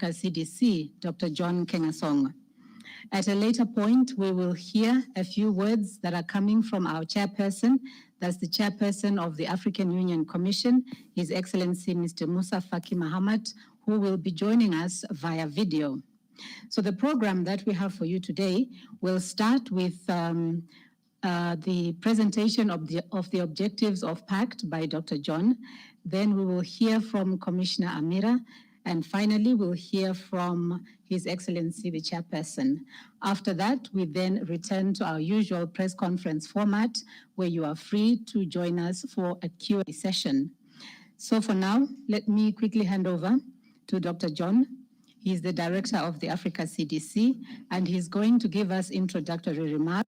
Africa CDC, Dr. John Kengasong. At a later point, we will hear a few words that are coming from our chairperson, that's the chairperson of the African Union Commission, His Excellency Mr. Musa Faki Mahamat, who will be joining us via video. So the program that we have for you today will start with the presentation of the objectives of PACT by Dr. John. Then we will hear from Commissioner Amira, and finally we'll hear from His Excellency the Chairperson. After that, we then return to our usual press conference format where you are free to join us for a Q&A session. So for now, let me quickly hand over to Dr. John. He's the Director of the Africa CDC, and he's going to give us introductory remarks.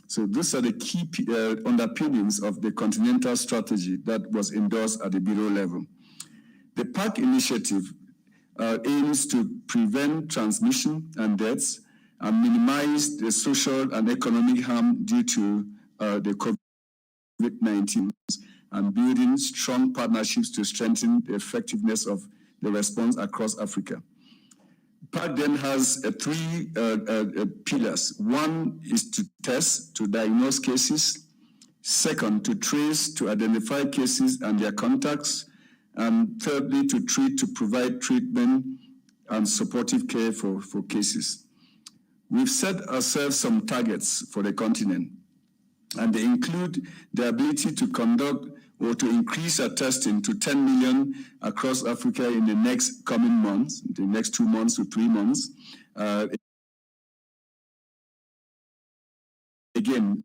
So these are the key underpinnings of the continental strategy that was endorsed at the Bureau level. The PAC initiative aims to prevent transmission and deaths and minimize the social and economic harm due to the COVID-19 and building strong partnerships to strengthen the effectiveness of the response across Africa. PAC then has three pillars. One is to test, to diagnose cases. Second, to trace, to identify cases and their contacts. And thirdly, to treat, to provide treatment and supportive care for cases. We've set ourselves some targets for the continent, and they include the ability to conduct or to increase our testing to 10 million across Africa in the next coming months, the next 2 months to 3 months. Again,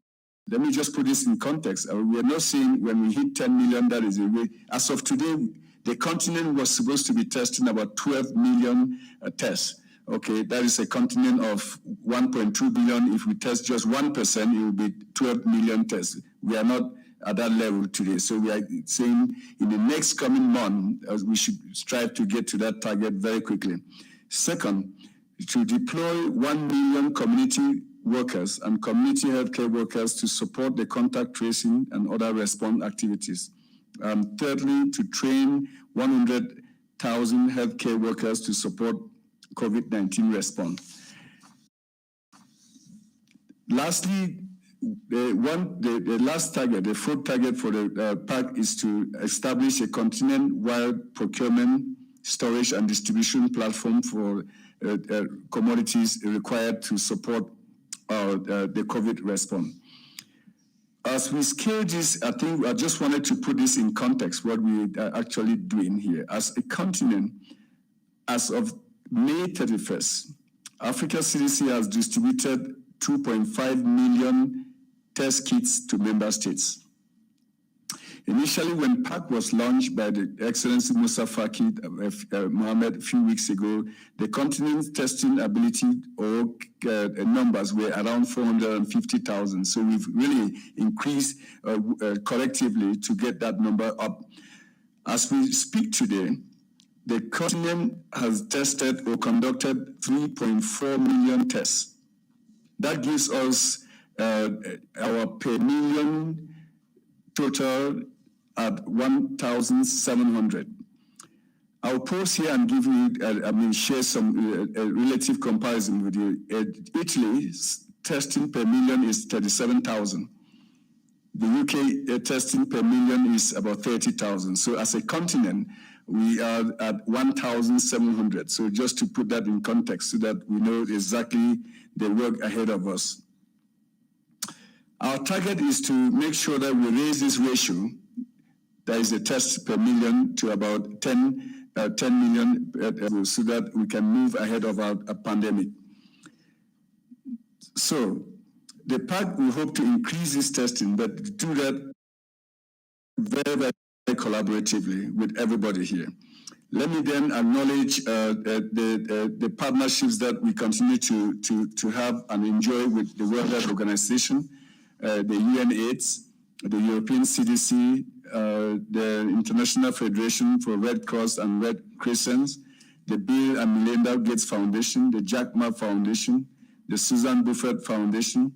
let me just put this in context. We are not saying when we hit 10 million, that is a way. As of today, the continent was supposed to be testing about 12 million tests. Okay, that is a continent of 1.2 billion. If we test just 1%, it will be 12 million tests. We are not at that level today. So we are saying in the next coming month, we should strive to get to that target very quickly. Second, to deploy 1 million community workers and community healthcare workers to support the contact tracing and other response activities. Thirdly, to train 100,000 healthcare workers to support COVID-19 response. Lastly, the last target, the fourth target for the PAC is to establish a continent-wide procurement, storage, and distribution platform for commodities required to support the COVID response. As we scale this, I think I just wanted to put this in context, what we are actually doing here. As a continent, as of May 31st, Africa CDC has distributed 2.5 million test kits to member states. Initially, when PAC was launched by the Excellency Musa Faki Mohammed a few weeks ago, the continent's testing ability or numbers were around 450,000. So we've really increased collectively to get that number up. As we speak today, the continent has tested or conducted 3.4 million tests. That gives us our per million total at 1,700. I'll pause here and give you, share some relative comparison with you. Italy's testing per million is 37,000. The UK testing per million is about 30,000. So as a continent, we are at 1,700. So just to put that in context so that we know exactly the work ahead of us. Our target is to make sure that we raise this ratio, that is a test per million, to about 10 million so that we can move ahead of our pandemic. So the PAC will hope to increase this testing, but do that very, very collaboratively with everybody here. Let me then acknowledge the partnerships that we continue to have and enjoy with the World Health Organization, the UNAIDS, the European CDC, the International Federation for Red Cross and Red Crescents, the Bill and Melinda Gates Foundation, the Jack Ma Foundation, the Susan Buffett Foundation,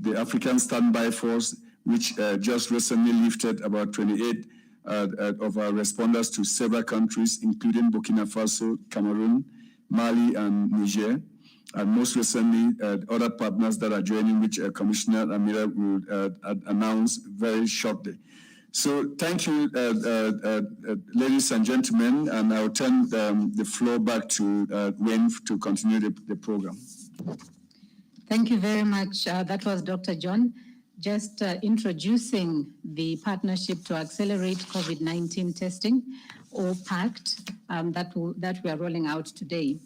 the African Standby Force, which just recently lifted about 28 of our responders to several countries, including Burkina Faso, Cameroon, Mali, and Niger. And most recently, other partners that are joining, which Commissioner Amira will announce very shortly. So thank you, ladies and gentlemen, and I'll turn the floor back to Wayne to continue the program. Thank you very much. That was Dr. John, just introducing the Partnership to Accelerate COVID-19 Testing, or PACT, that we are rolling out today.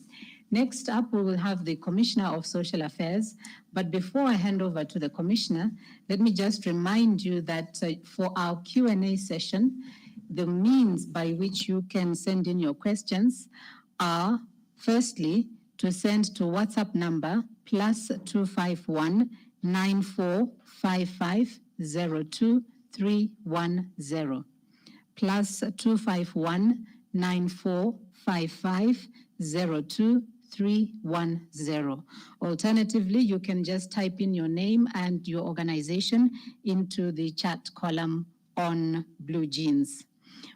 Next up, we will have the Commissioner of Social Affairs. But before I hand over to the Commissioner, let me just remind you that for our Q&A session, the means by which you can send in your questions are, firstly, to send to WhatsApp number +251 9455 02310, +251 9455 02310. Alternatively, you can just type in your name and your organization into the chat column on Blue Jeans.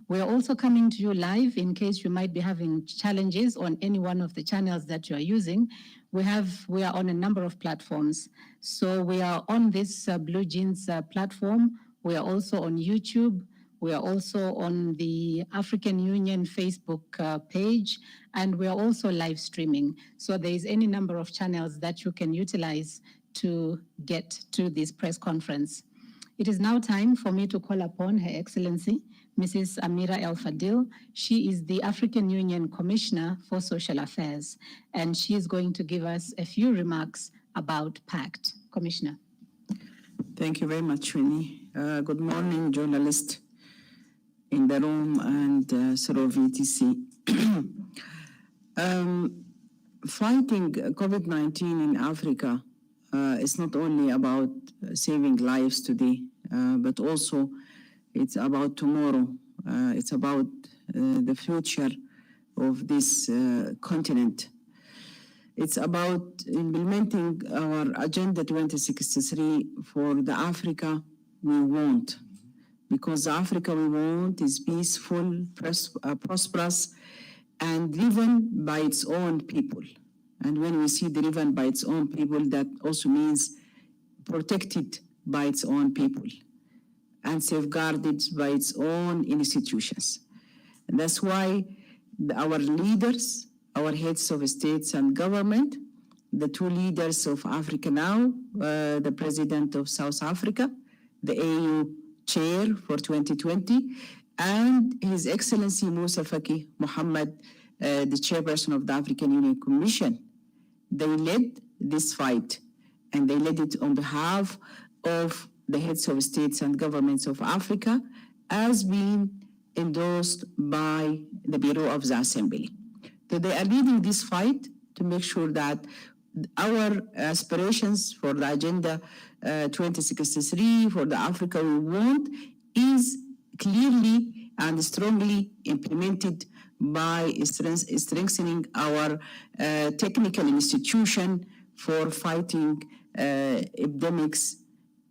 We're also coming to you live in case you might be having challenges on any one of the channels that you are using. We are on a number of platforms. So we are on this Blue Jeans platform. We are also on YouTube. We are also on the African Union Facebook page, and we are also live streaming. So there is any number of channels that you can utilize to get to this press conference. It is now time for me to call upon Her Excellency, Mrs. Amira El Fadil. She is the African Union Commissioner for Social Affairs, and she is going to give us a few remarks about PACT. Commissioner. Thank you very much, Winnie. Good morning, journalists in the room and through VTC. Fighting COVID-19 in Africa is not only about saving lives today, but also it's about tomorrow. It's about the future of this continent. It's about implementing our Agenda 2063 for the Africa we want. Because the Africa we want is peaceful, prosperous, and driven by its own people. And when we see driven by its own people, that also means protected by its own people and safeguarded by its own institutions. And that's why our leaders, our heads of states and government, the two leaders of Africa now, the President of South Africa, the AU Chair for 2020, and His Excellency Musa Faki Mohammed, the Chairperson of the African Union Commission. They led this fight, and they led it on behalf of the heads of states and governments of Africa, as being endorsed by the Bureau of the Assembly. So they are leading this fight to make sure that our aspirations for the Agenda 2063, for the Africa we want, is clearly and strongly implemented by strengthening our technical institution for fighting epidemics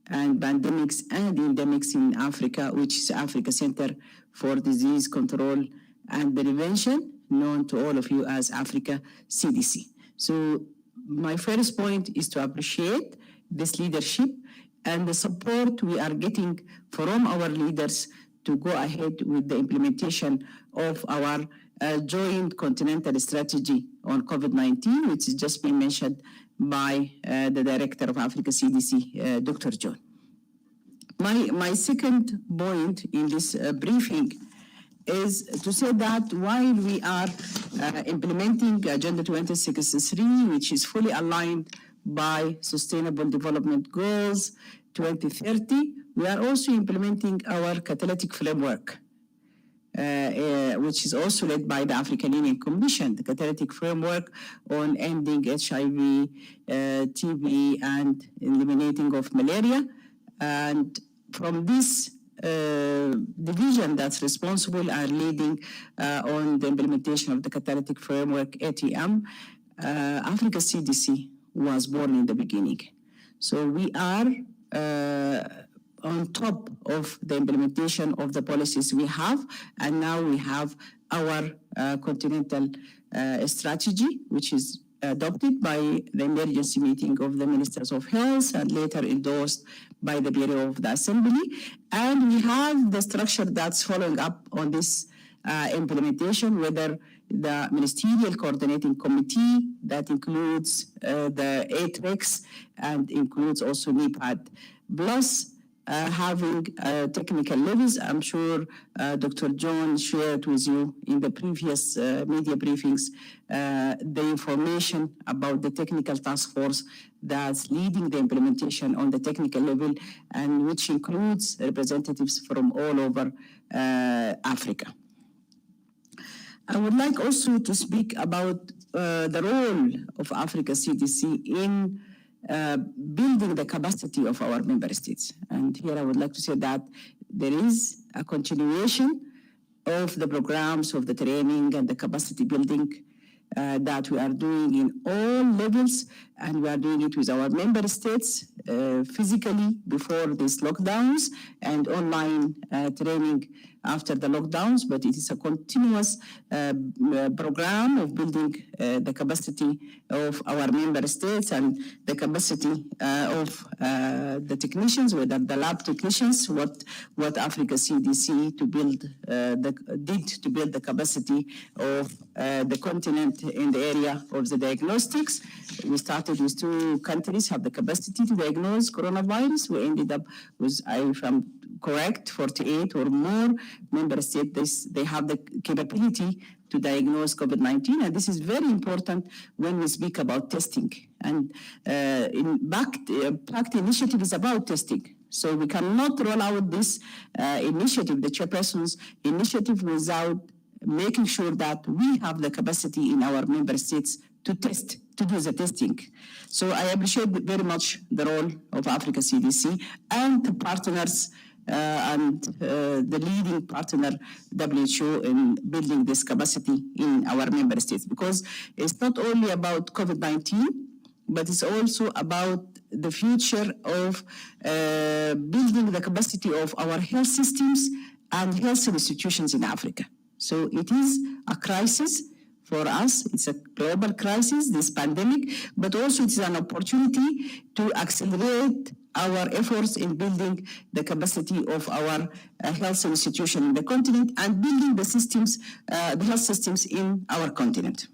and pandemics and endemics in Africa, which is Africa Center for Disease Control and Prevention, known to all of you as Africa CDC. So my first point is to appreciate this leadership and the support we are getting from our leaders to go ahead with the implementation of our joint continental strategy on COVID-19, which has just been mentioned by the Director of Africa CDC, Dr. John. My second point in this briefing is to say that while we are implementing Agenda 2063, which is fully aligned by Sustainable Development Goals 2030, we are also implementing our catalytic framework, which is also led by the African Union Commission, the catalytic framework on ending HIV, TB, and eliminating of malaria. And from this division that's responsible and leading on the implementation of the catalytic framework, ATM, Africa CDC was born in the beginning. So we are on top of the implementation of the policies we have. And now we have our continental strategy, which is adopted by the emergency meeting of the Ministers of Health and later endorsed by the Bureau of the Assembly. And we have the structure that's following up on this implementation, whether the Ministerial Coordinating Committee that includes the ATREX and includes also NEPAD, plus having technical levies. I'm sure Dr. John shared with you in the previous media briefings the information about the technical task force that's leading the implementation on the technical level, and which includes representatives from all over Africa. I would like also to speak about the role of Africa CDC in building the capacity of our member states. And here I would like to say that there is a continuation of the programs of the training and the capacity building that we are doing in all levels, and we are doing it with our member states physically before these lockdowns and online training after the lockdowns, but it is a continuous program of building the capacity of our member states and the capacity of the technicians, whether the lab technicians, what Africa CDC did to build the capacity of the continent in the area of the diagnostics. We started with 2 countries have the capacity to diagnose coronavirus. We ended up with, if I'm correct, 48 or more member states. They have the capability to diagnose COVID-19, and this is very important when we speak about testing. And PACT initiative is about testing. So we cannot roll out this initiative, the chairperson's initiative, without making sure that we have the capacity in our member states to test, to do the testing. So I appreciate very much the role of Africa CDC and the partners and the leading partner, WHO, in building this capacity in our member states, because it's not only about COVID-19, but it's also about the future of building the capacity of our health systems and health institutions in Africa. So it is a crisis for us. It's a global crisis, this pandemic, but also it's an opportunity to accelerate our efforts in building the capacity of our health institution in the continent and building the systems, the health systems in our continent.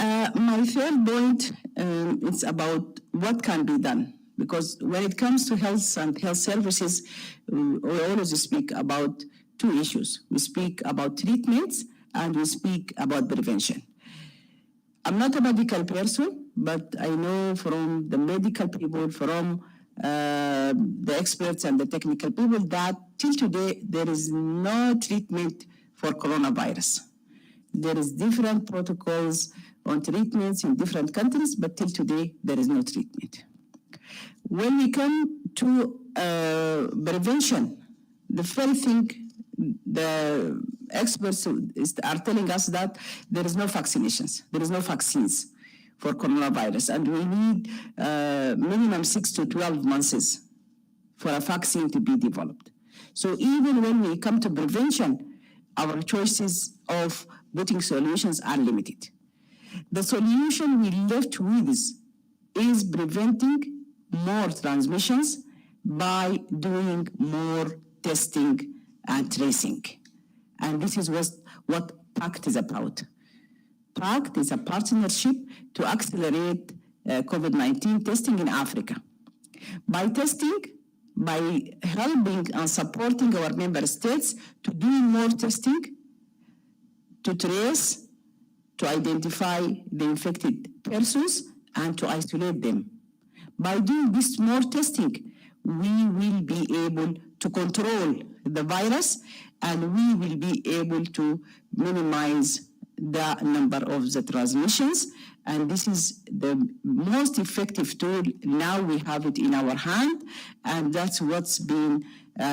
My third point is about what can be done, because when it comes to health and health services, we always speak about 2 issues. We speak about treatments and we speak about prevention. I'm not a medical person, but I know from the medical people, from the experts and the technical people, that till today there is no treatment for coronavirus. There is different protocols on treatments in different countries, but till today there is no treatment. When we come to prevention, the very thing the experts are telling us that there is no vaccinations, there is no vaccines for coronavirus, and we need minimum 6 to 12 months for a vaccine to be developed. So even when we come to prevention, our choices of putting solutions are limited. The solution we left with is preventing more transmissions by doing more testing and tracing. And this is what PACT is about. PACT is a partnership to accelerate COVID-19 testing in Africa. By testing, by helping and supporting our member states to do more testing, to trace, to identify the infected persons, and to isolate them. By doing this more testing, we will be able to control the virus, and we will be able to minimize the number of the transmissions. And this is the most effective tool. Now we have it in our hand, and that's what's been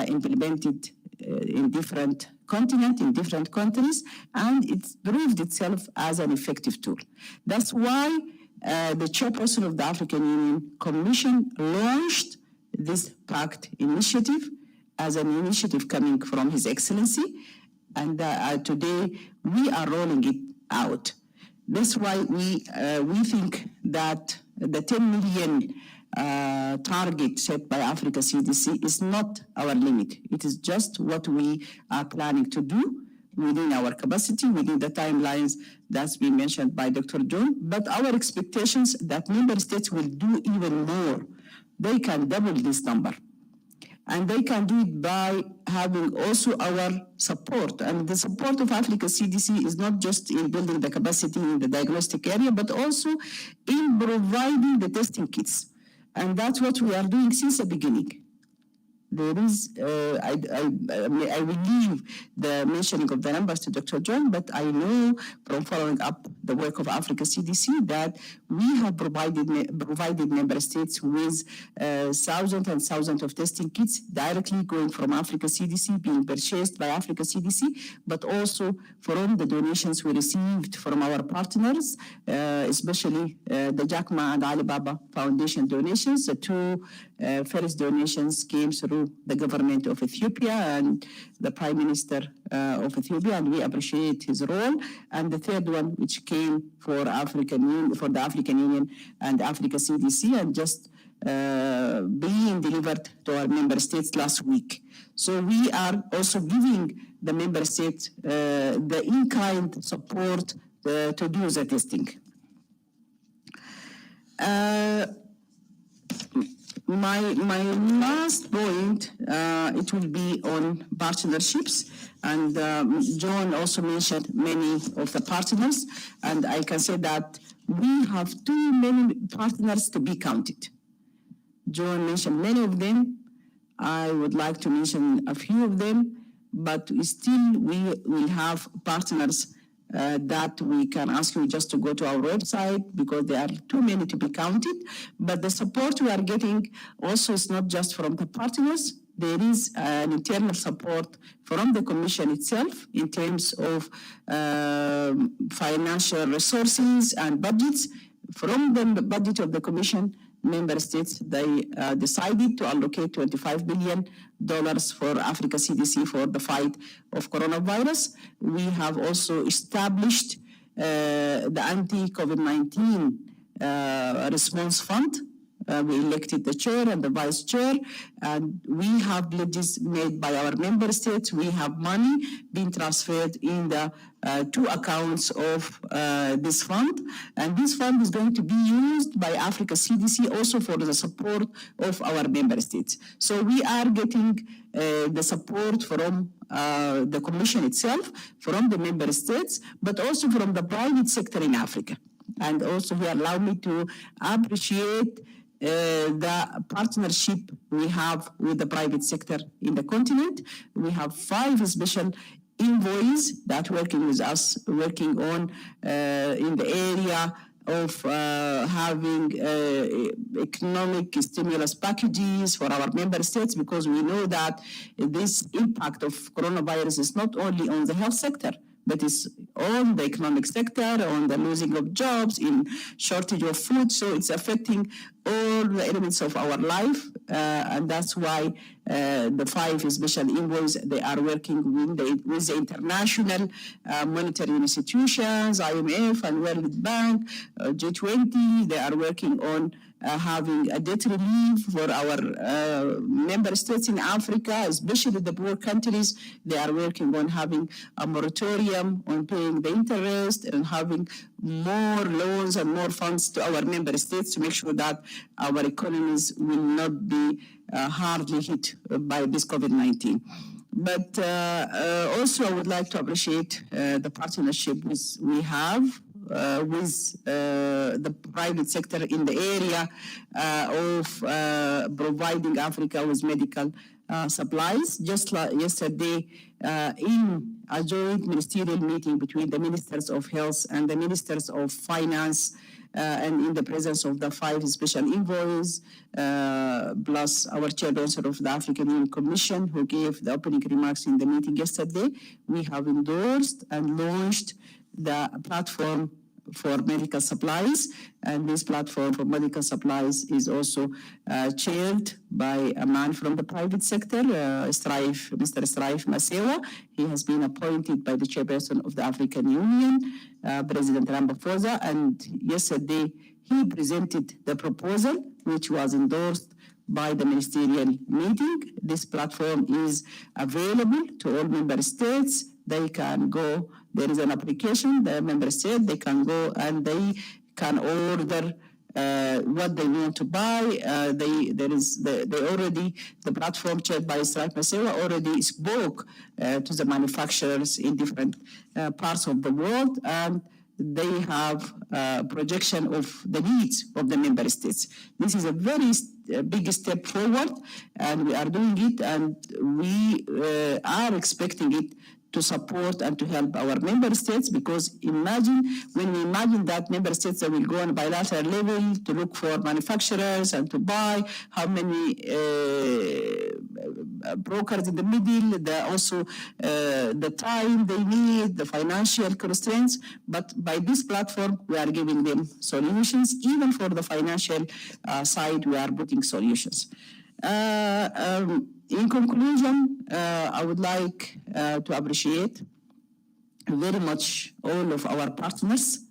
implemented in different continents, in different countries, and it's proved itself as an effective tool. That's why the chairperson of the African Union Commission launched this pact initiative as an initiative coming from His Excellency, and today we are rolling it out. That's why we think that the 10 million target set by Africa CDC is not our limit. It is just what we are planning to do within our capacity, within the timelines that's been mentioned by Dr. John. But our expectations that member states will do even more. They can double this number. And they can do it by having also our support. And the support of Africa CDC is not just in building the capacity in the diagnostic area, but also in providing the testing kits. And that's what we are doing since the beginning. There is, I will leave the mentioning of the numbers to Dr. John, but I know from following up the work of Africa CDC that we have provided member states with thousands and thousands of testing kits directly going from Africa CDC, being purchased by Africa CDC, but also from the donations we received from our partners, especially the Jackma and Alibaba Foundation donations. The two first donations came through the government of Ethiopia and the Prime Minister of Ethiopia, and we appreciate his role. And the third one, which came for the African Union and Africa CDC, and just being delivered to our member states last week. So we are also giving the member states the in-kind support to do the testing. My last point, it will be on partnerships, and John also mentioned many of the partners, and I can say that we have too many partners to be counted. John mentioned many of them. I would like to mention a few of them, but still we will have partners that we can ask you just to go to our website because there are too many to be counted. But the support we are getting also is not just from the partners. There is an internal support from the Commission itself in terms of financial resources and budgets. From the budget of the Commission, member states, they decided to allocate $25 billion for Africa CDC for the fight of coronavirus. We have also established the anti-COVID-19 response fund. We elected the chair and the vice chair, and we have pledges made by our member states. We have money being transferred in the two accounts of this fund, and this fund is going to be used by Africa CDC also for the support of our member states. So we are getting the support from the Commission itself, from the member states, but also from the private sector in Africa. And also here, allow me to appreciate the partnership we have with the private sector in the continent. We have 5 special envoys that working with us, working on in the area of having economic stimulus packages for our member states, because we know that this impact of coronavirus is not only on the health sector, but it's on the economic sector, on the losing of jobs, in shortage of food. So it's affecting all the elements of our life. And that's why the 5 special envoys, they are working with the international monetary institutions, IMF and World Bank, G20. They are working on having a debt relief for our member states in Africa, especially the poor countries. They are working on having a moratorium on paying the interest and having more loans and more funds to our member states to make sure that our economies will not be hardly hit by this COVID-19. But also I would like to appreciate the partnership we have with the private sector in the area of providing Africa with medical supplies. Just like yesterday, in a joint ministerial meeting between the Ministers of Health and the Ministers of Finance, and in the presence of the 5 special envoys, plus our chairperson of the African Union Commission, who gave the opening remarks in the meeting yesterday, we have endorsed and launched the platform for medical supplies, and this platform for medical supplies is also chaired by a man from the private sector, Mr. Strife Masewa. He has been appointed by the chairperson of the African Union, President Ramaphosa, and yesterday he presented the proposal, which was endorsed by the ministerial meeting. This platform is available to all member states. They can go, there is an application, the member state, they can go and they can order what they want to buy. The platform chaired by Strife Masewa already spoke to the manufacturers in different parts of the world, and they have projection of the needs of the member states. This is a very big step forward, and we are doing it, and we are expecting it to support and to help our member states, because when we imagine that member states that will go on bilateral level to look for manufacturers and to buy, how many brokers in the middle, the time they need, the financial constraints. But by this platform, we are giving them solutions. Even for the financial side, we are putting solutions. In conclusion, I would like to appreciate very much all of our partners.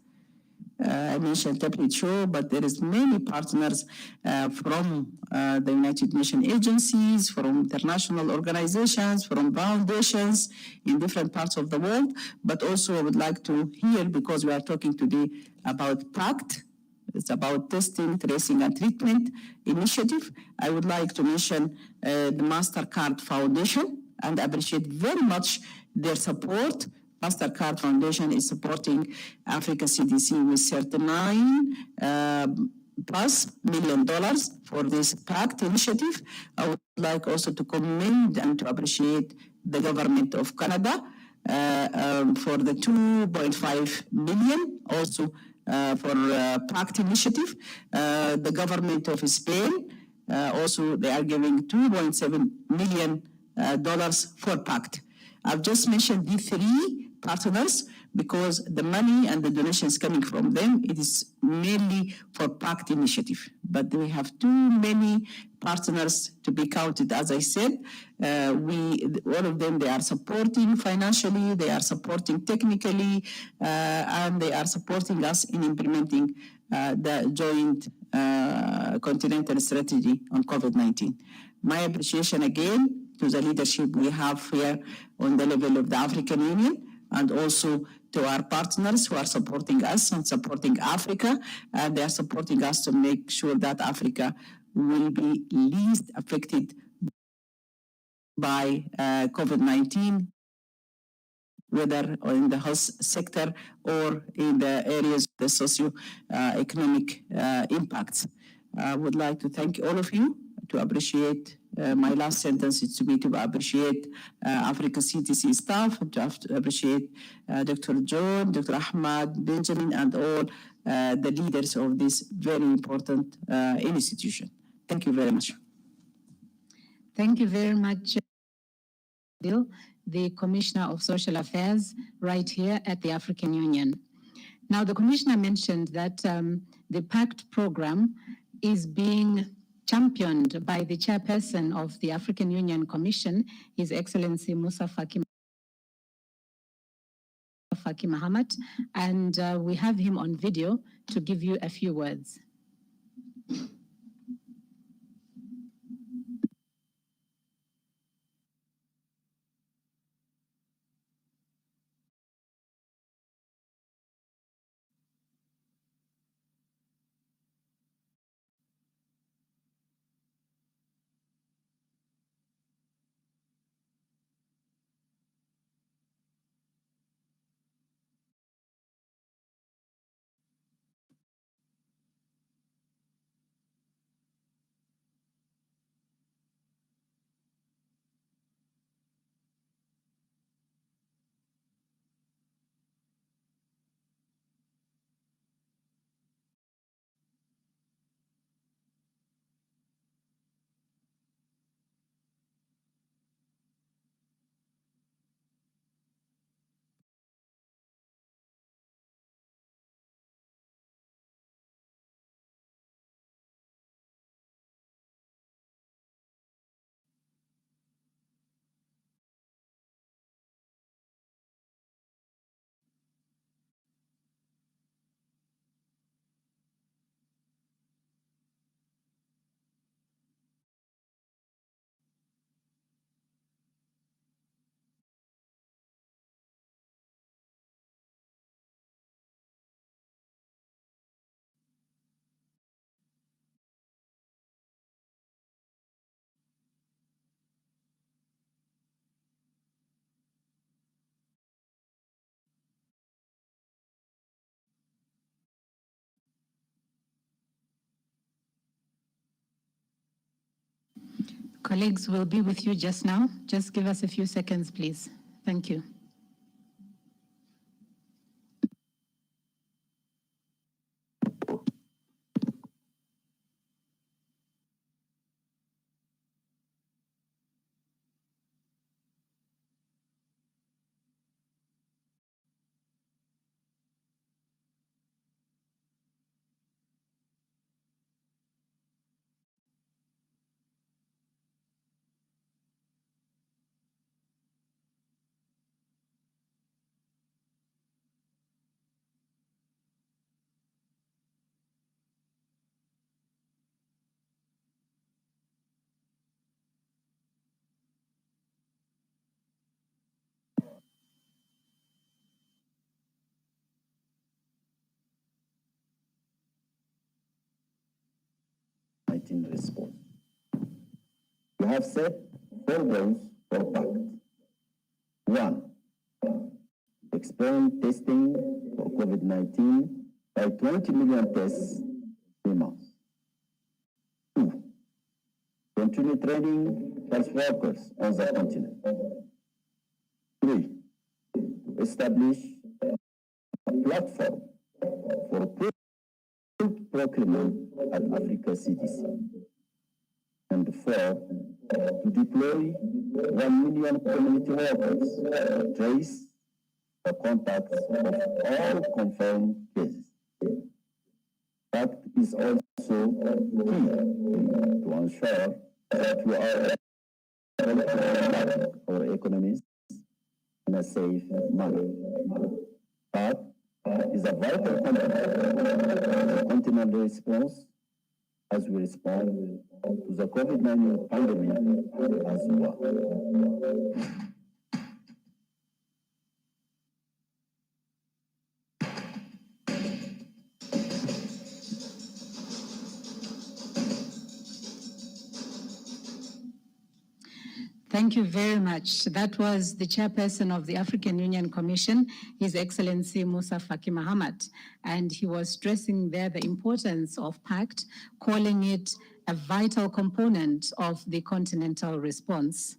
I mentioned WHO, but there is many partners from the United Nations agencies, from international organizations, from foundations in different parts of the world. But also I would like to hear, because we are talking today about PACT, it's about testing, tracing, and treatment initiative. I would like to mention the MasterCard Foundation and appreciate very much their support. MasterCard Foundation is supporting Africa CDC with $39+ million for this PACT initiative. I would like also to commend and to appreciate the government of Canada for the $2.5 million also for PACT initiative. The government of Spain also, they are giving $2.7 million for PACT. I've just mentioned these three partners because the money and the donations coming from them, it is mainly for PACT initiative. But we have too many partners to be counted. As I said, all of them, they are supporting financially, they are supporting technically, and they are supporting us in implementing the joint continental strategy on COVID-19. My appreciation again to the leadership we have here on the level of the African Union, and also to our partners who are supporting us and supporting Africa, and they are supporting us to make sure that Africa will be least affected by COVID-19, whether in the health sector or in the areas of the socio-economic impacts. I would like to thank all of you, to appreciate my last sentence is to be to appreciate Africa CDC staff, to appreciate Dr. John, Dr. Ahmad, Benjamin, and all the leaders of this very important institution. Thank you very much. Thank you very much, Bill, the Commissioner of Social Affairs right here at the African Union. Now, the Commissioner mentioned that the PACT program is being championed by the chairperson of the African Union Commission, His Excellency Musa Faki Mahamat, and we have him on video to give you a few words. Colleagues, we'll be with you just now. Just give us a few seconds, please. Thank you. Response. We have set 4 goals for PACT. 1. Expand testing for COVID-19 by 20 million tests per month. 2. Continue training health workers on the continent. 3. To establish a platform for procurement at Africa CDC. And 4, to deploy 1 million community workers to trace the contacts of all confirmed cases. That is also key to ensure that we are able to conduct our economies in a safe manner. That is a vital component of the continental response as we respond to the COVID-19 pandemic as well. Thank you very much. That was the chairperson of the African Union Commission, His Excellency Musa Faki Mahamat, and he was stressing there the importance of PACT, calling it a vital component of the continental response.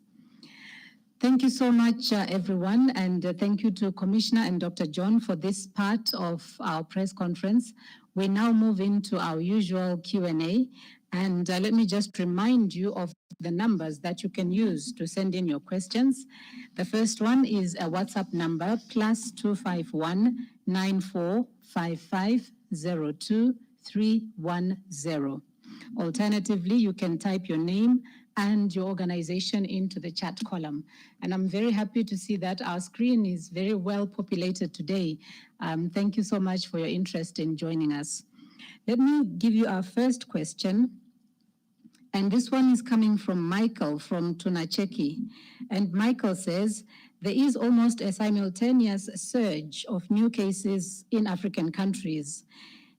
Thank you so much, everyone, and thank you to Commissioner and Dr. John for this part of our press conference. We now move into our usual Q&A, and let me just remind you of the numbers that you can use to send in your questions. The first one is a WhatsApp number, +251 9455 02310. Alternatively, you can type your name and your organization into the chat column. And I'm very happy to see that our screen is very well populated today. Thank you so much for your interest in joining us. Let me give you our first question. And this one is coming from Michael from Tunacheki. And Michael says, there is almost a simultaneous surge of new cases in African countries.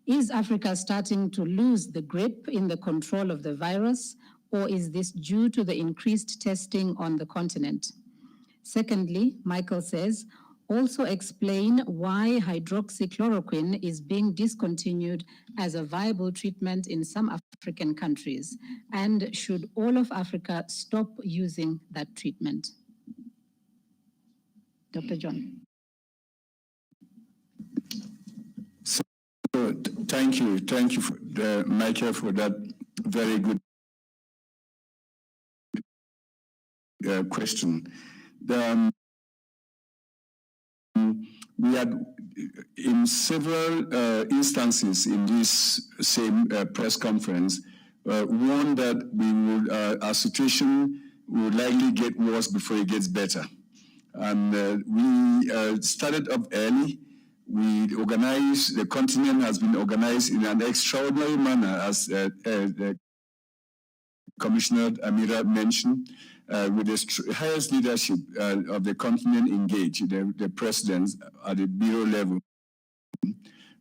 Is Africa starting to lose the grip in the control of the virus, or is this due to the increased testing on the continent? Secondly, Michael says, also explain why hydroxychloroquine is being discontinued as a viable treatment in some African countries, and should all of Africa stop using that treatment? Dr. John. So, thank you, Michael, for that very good question. We had, in several instances in this same press conference, warned that our situation will likely get worse before it gets better. And we started up early. The continent has been organized in an extraordinary manner, as Commissioner Amira mentioned, with the highest leadership of the continent engaged, the presidents at the bureau level,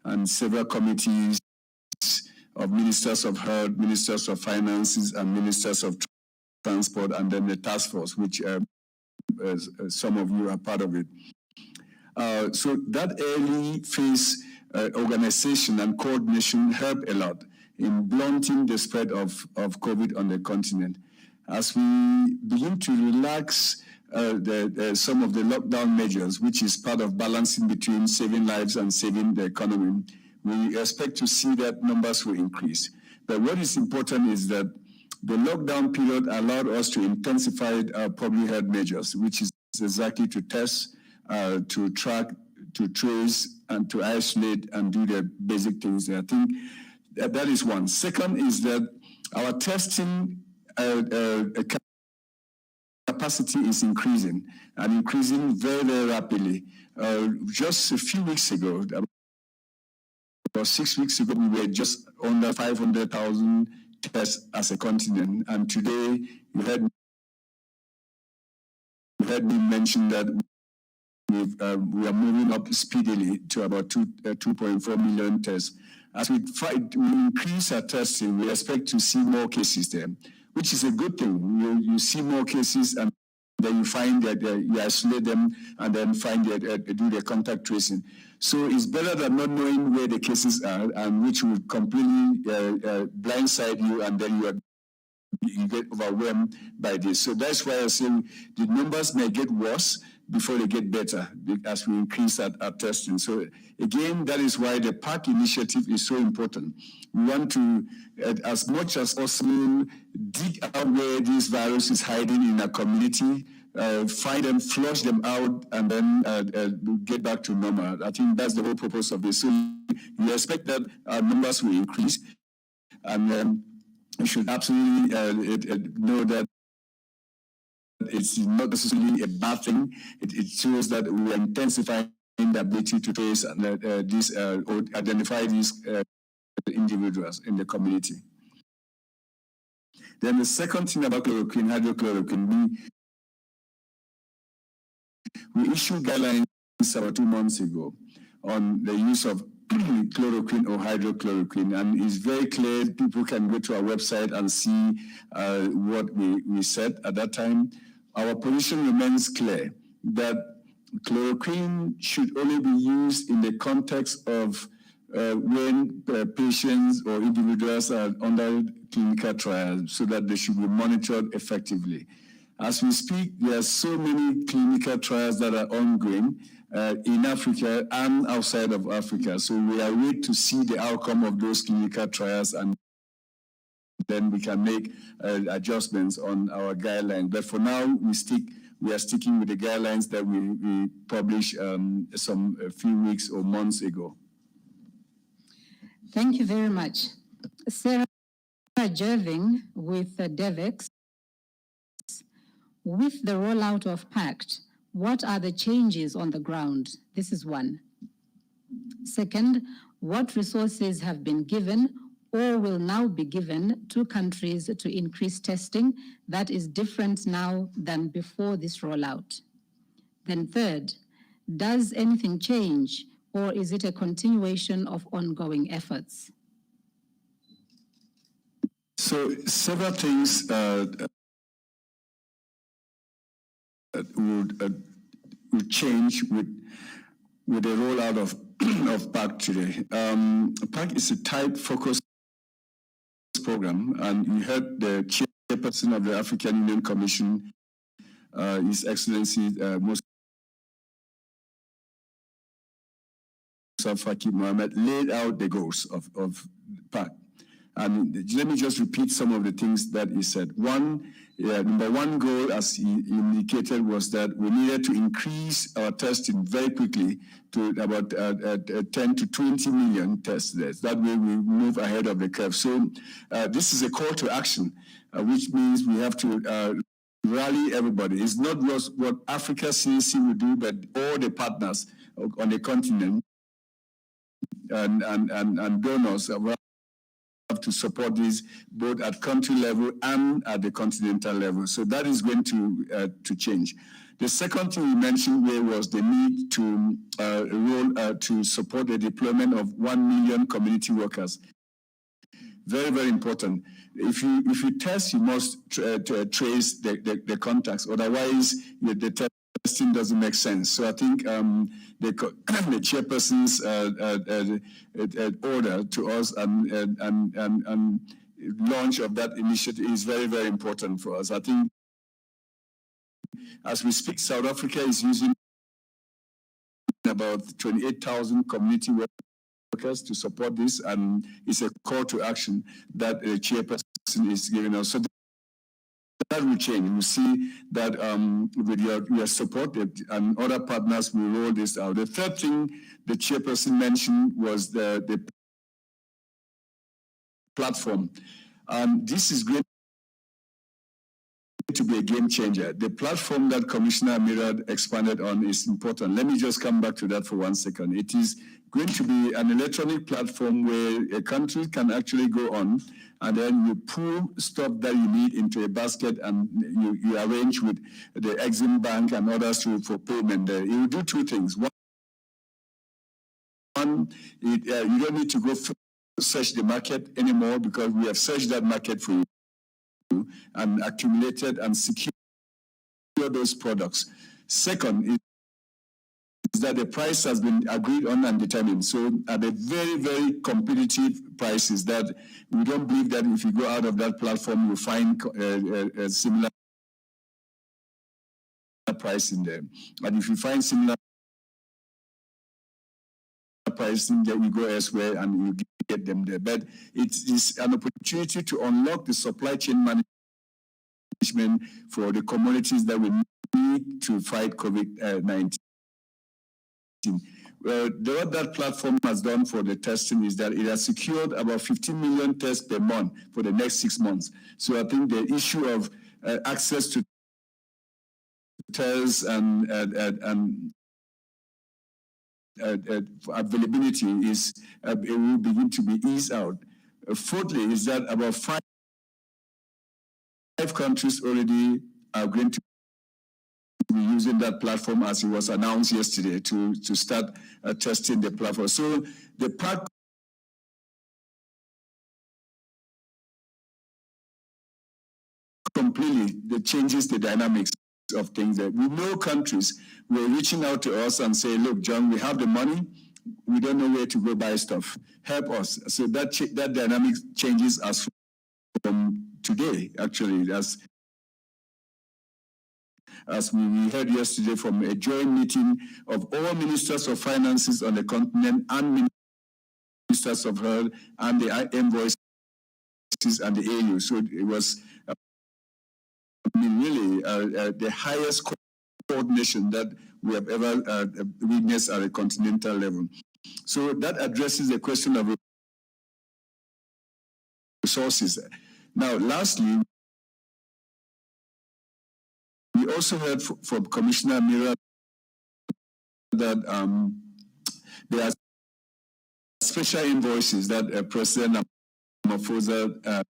and several committees of ministers of health, ministers of finances, and ministers of transport, and then the task force, which some of you are part of it. So that early phase organization and coordination helped a lot in blunting the spread of COVID on the continent. as we begin to relax some of the lockdown measures, which is part of balancing between saving lives and saving the economy, we expect to see that numbers will increase. But what is important is that the lockdown period allowed us to intensify our public health measures, which is exactly to test, to track, to trace, and to isolate and do the basic things. I think that is one. Second is that our testing capacity is increasing, and increasing very, very rapidly. Just a few weeks ago, about 6 weeks ago, we were just under 500,000 tests as a continent, and today you heard me mention that we are moving up speedily to about 2.4 million tests. As we increase our testing, we expect to see more cases there, which is a good thing. You see more cases, and then you find that you isolate them, and then do the contact tracing. So it's better than not knowing where the cases are, and which will completely blindside you, and then you get overwhelmed by this. So that's why I say the numbers may get worse before they get better as we increase our testing. So again, that is why the PAC initiative is so important. We want to, as much as possible, dig out where this virus is hiding in our community, find them, flush them out, and then get back to normal. I think that's the whole purpose of this. So we expect that our numbers will increase, and we should absolutely know that it's not necessarily a bad thing. It shows that we are intensifying the ability to trace and or identify these individuals in the community. Then the second thing about chloroquine, hydrochloroquine, we issued guidelines about 2 months ago on the use of chloroquine or hydrochloroquine, and it's very clear. People can go to our website and see what we said at that time. Our position remains clear that chloroquine should only be used in the context of when patients or individuals are under clinical trials, so that they should be monitored effectively. As we speak, there are so many clinical trials that are ongoing in Africa and outside of Africa. So we are waiting to see the outcome of those clinical trials, and then we can make adjustments on our guidelines. But for now, we are sticking with the guidelines that we published a few weeks or months ago. Thank you very much. Sarah Jerving with DEVEX. With the rollout of PACT, what are the changes on the ground? This is one. Second, what resources have been given or will now be given to countries to increase testing that is different now than before this rollout? Then third, does anything change, or is it a continuation of ongoing efforts? So several things would change with the rollout of PAC today. PAC is a tight focus program, and you heard the chairperson of the African Union Commission, His Excellency Musa Faki Mohammed, laid out the goals of PAC. And let me just repeat some of the things that he said. Number one goal, as he indicated, was that we needed to increase our testing very quickly to about 10 to 20 million tests. That way we move ahead of the curve. So this is a call to action, which means we have to rally everybody. It's not just what Africa CDC will do, but all the partners on the continent and donors have to support this both at country level and at the continental level. So that is going to change. The second thing we mentioned here was the need to support the deployment of 1 million community workers. Very, very important. If you test, you must trace the contacts. Otherwise, the testing doesn't make sense. So I think the chairperson's order to us and launch of that initiative is very, very important for us. I think as we speak, South Africa is using about 28,000 community workers to support this, and it's a call to action that the chairperson is giving us. So that will change. We'll see that with your support and other partners will roll this out. The third thing the chairperson mentioned was the platform. This is going to be a game changer. The platform that Commissioner Mirad expanded on is important. Let me just come back to that for 1 second. It is going to be an electronic platform where a country can actually go on and then you pull stuff that you need into a basket and you arrange with the Exim Bank and others for payment. It will do two things. One, you don't need to go search the market anymore because we have searched that market for you and accumulated and secured those products. Second is that the price has been agreed on and determined. So at a very, very competitive prices that we don't believe that if you go out of that platform, you'll find a similar price in there. And if you find similar pricing, then you go elsewhere and you get them there. But it is an opportunity to unlock the supply chain management for the commodities that we need to fight COVID-19. What that platform has done for the testing is that it has secured about 15 million tests per month for the next 6 months. So I think the issue of access to tests and availability is it will begin to be eased out. Fourthly, is that about five countries already are going to be using that platform as it was announced yesterday to start testing the platform. So the part completely that changes the dynamics of things. That we know countries were reaching out to us and say, look, John, we have the money, we don't know where to go buy stuff. Help us. So that dynamic changes as from today, actually, as we heard yesterday from a joint meeting of all ministers of finances on the continent and ministers of health and the invoices and the AU. So it was really the highest coordination that we have ever witnessed at a continental level. So that addresses the question of resources. Now, lastly, we also heard from Commissioner Mira that there are special invoices that President Ramaphosa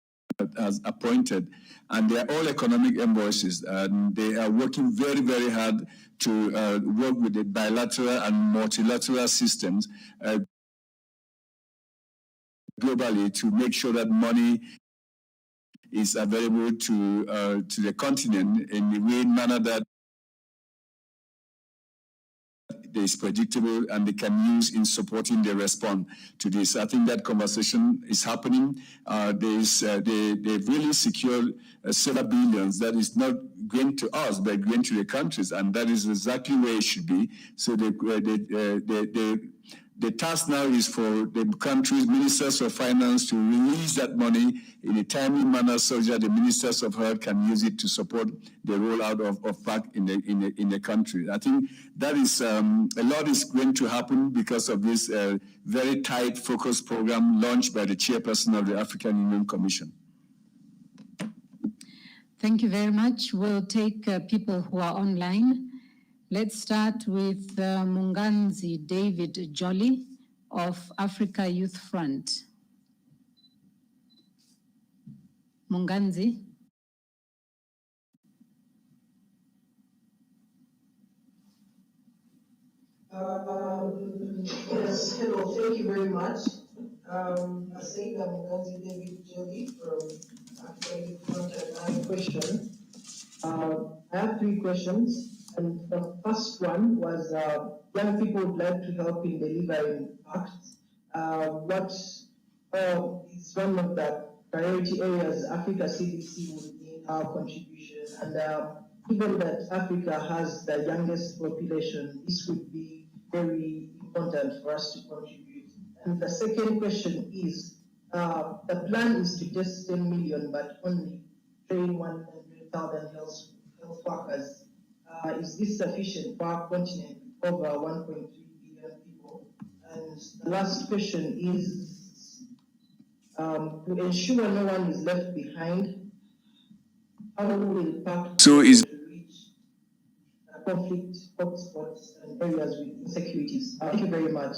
has appointed, and they are all economic invoices, and they are working very, very hard to work with the bilateral and multilateral systems globally to make sure that money is available to the continent in the manner that is predictable and they can use in supporting the response to this. I think that conversation is happening. They've really secured several billions that is not going to us, but going to the countries, and that is exactly where it should be. So the task now is for the countries' ministers of finance to release that money in a timely manner so that the ministers of health can use it to support the rollout of PAC in the country. I think that is a lot is going to happen because of this very tight focus program launched by the chairperson of the African Union Commission. Thank you very much. We'll take people who are online. Let's start with Munganzi David Jolly of Africa Youth Front. Munganzi. Yes, hello, thank you very much. I say I'm Munganzi David Jolly from Africa Youth Front, and I have a question. I have 3 questions. And the first one was young people would like to help in delivering acts. What is one of the priority areas Africa CDC would need our contribution. And given that Africa has the youngest population, this would be very important for us to contribute. And the second question is, the plan is to just 10 million, but only train 100,000 health workers. Is this sufficient for our continent, over 1.3 billion people? And the last question is, to ensure no one is left behind, how will PAC reach conflict hotspots and areas with insecurities? Thank you very much.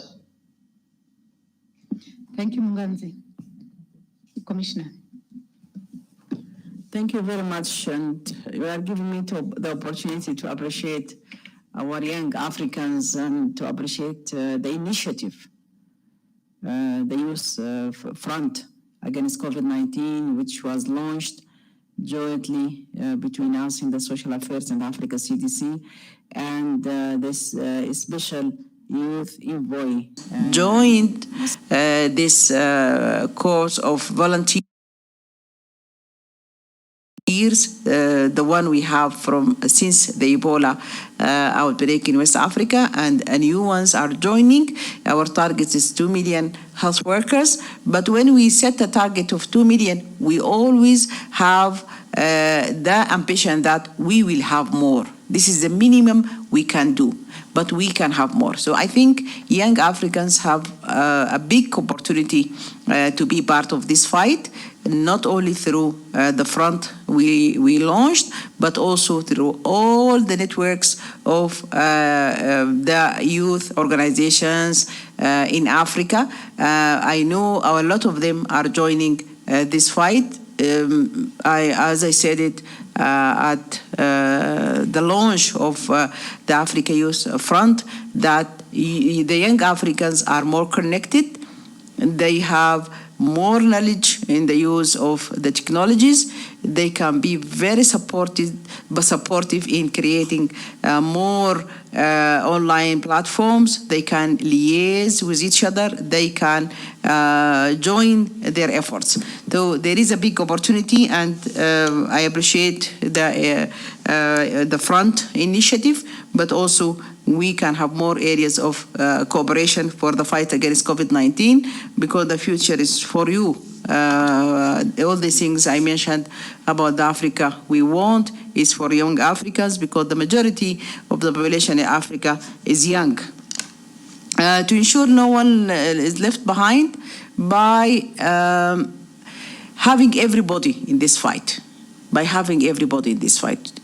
Thank you, Munganzi. Commissioner. Thank you very much, and you are giving me the opportunity to appreciate our young Africans and to appreciate the initiative, the Youth Front Against COVID-19, which was launched jointly between us in the Social Affairs and Africa CDC, and this special youth envoy joined this course of volunteers. The one we have from since the Ebola outbreak in West Africa, and new ones are joining. Our target is 2 million health workers, but when we set a target of 2 million, we always have the ambition that we will have more. This is the minimum we can do, but we can have more. So I think young Africans have a big opportunity to be part of this fight, not only through the front we launched, but also through all the networks of the youth organizations in Africa. I know a lot of them are joining this fight. As I said it at the launch of the Africa Youth Front, that the young Africans are more connected. They have more knowledge in the use of the technologies. They can be very supportive in creating more online platforms. They can liaise with each other. They can join their efforts. So there is a big opportunity, and I appreciate the front initiative, but also we can have more areas of cooperation for the fight against COVID-19, because the future is for you. All these things I mentioned about the Africa we want is for young Africans, because the majority of the population in Africa is young. To ensure no one is left behind by having everybody in this fight.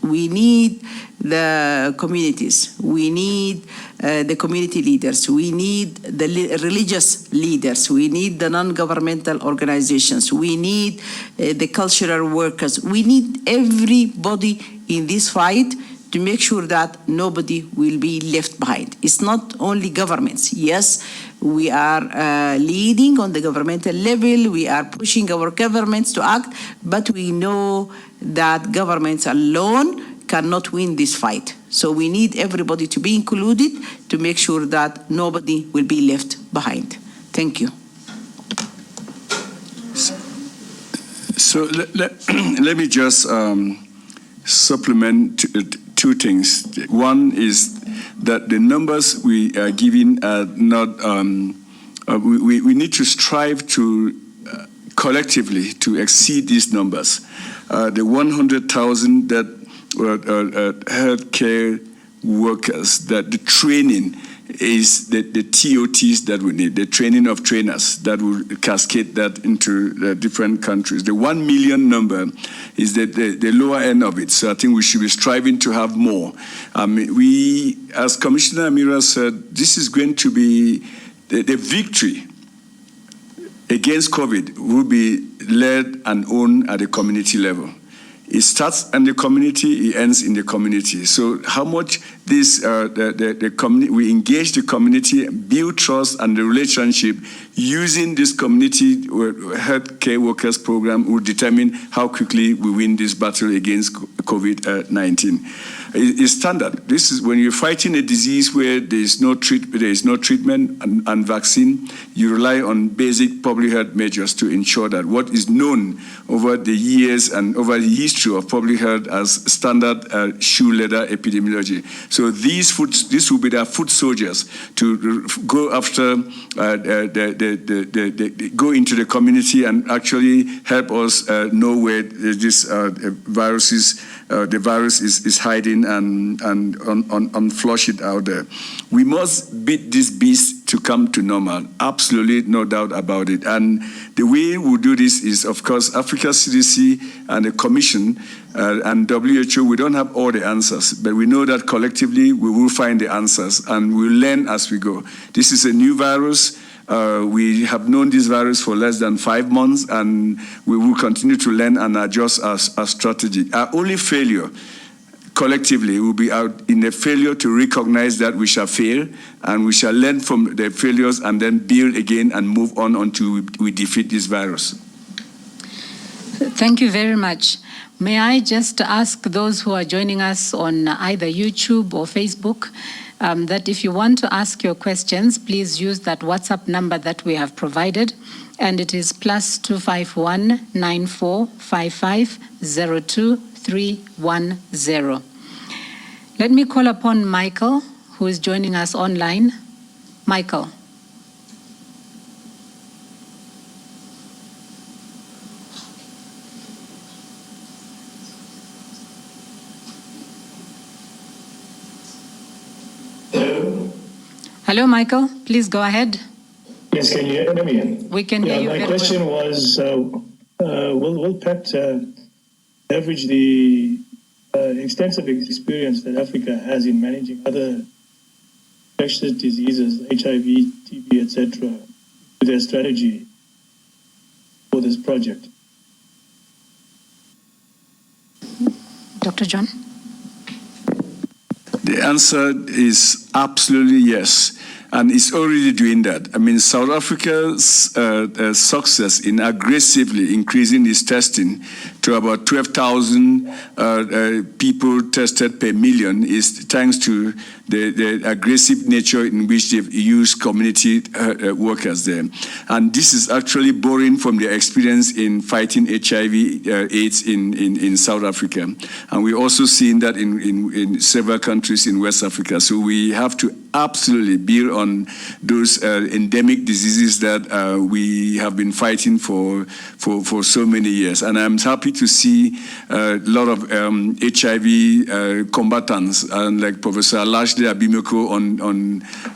We need the communities, we need the community leaders, we need the religious leaders, we need the non-governmental organizations, we need the cultural workers, we need everybody in this fight to make sure that nobody will be left behind. It's not only governments. Yes, we are leading on the governmental level, we are pushing our governments to act, but we know that governments alone cannot win this fight. So we need everybody to be included to make sure that nobody will be left behind. Thank you. So let me just supplement two things. One is that the numbers we are giving are not, we need to strive to collectively to exceed these numbers. The 100,000 that healthcare workers, that the training is the TOTs that we need, the training of trainers that will cascade that into the different countries. The 1 million number is the lower end of it, so I think we should be striving to have more. We, as Commissioner Amira said, this is going to be the victory against COVID will be led and owned at the community level. It starts in the community, it ends in the community. So how much this, the community, we engage the community, build trust and the relationship using this community health care workers program will determine how quickly we win this battle against COVID-19. It's standard. This is when you're fighting a disease where there is no treatment and vaccine, you rely on basic public health measures to ensure that what is known over the years and over the history of public health as standard shoe leather epidemiology. So this will be their foot soldiers to go after, go into the community and actually help us know where this the virus is hiding and flush it out there. We must beat this beast to come to normal. Absolutely, no doubt about it. And the way we do this is, of course, Africa CDC and the Commission and WHO. We don't have all the answers, but we know that collectively we will find the answers and we'll learn as we go. This is a new virus. We have known this virus for less than 5 months, and we will continue to learn and adjust our strategy. Our only failure collectively will be in the failure to recognize that we shall fail, and we shall learn from the failures and then build again and move on until we defeat this virus. Thank you very much. May I just ask those who are joining us on either YouTube or Facebook that if you want to ask your questions, please use that WhatsApp number that we have provided, and it is +251 9455 02310. Let me call upon Michael, who is joining us online. Michael. Hello, Michael. Please go ahead. Yes, can you hear me? We can hear you very well. My question was, will PET leverage the extensive experience that Africa has in managing other infectious diseases, HIV, TB, etc., to their strategy for this project? Dr. John? The answer is absolutely yes, and it's already doing that. I mean, South Africa's success in aggressively increasing its testing to about 12,000 people tested per million is thanks to the aggressive nature in which they've used community workers there. And this is actually borrowing from their experience in fighting HIV AIDS in South Africa. And we're also seeing that in several countries in West Africa. So we have to absolutely build on those endemic diseases that we have been fighting for so many years. And I'm happy to see a lot of HIV combatants, and like Professor Lashley Abimeko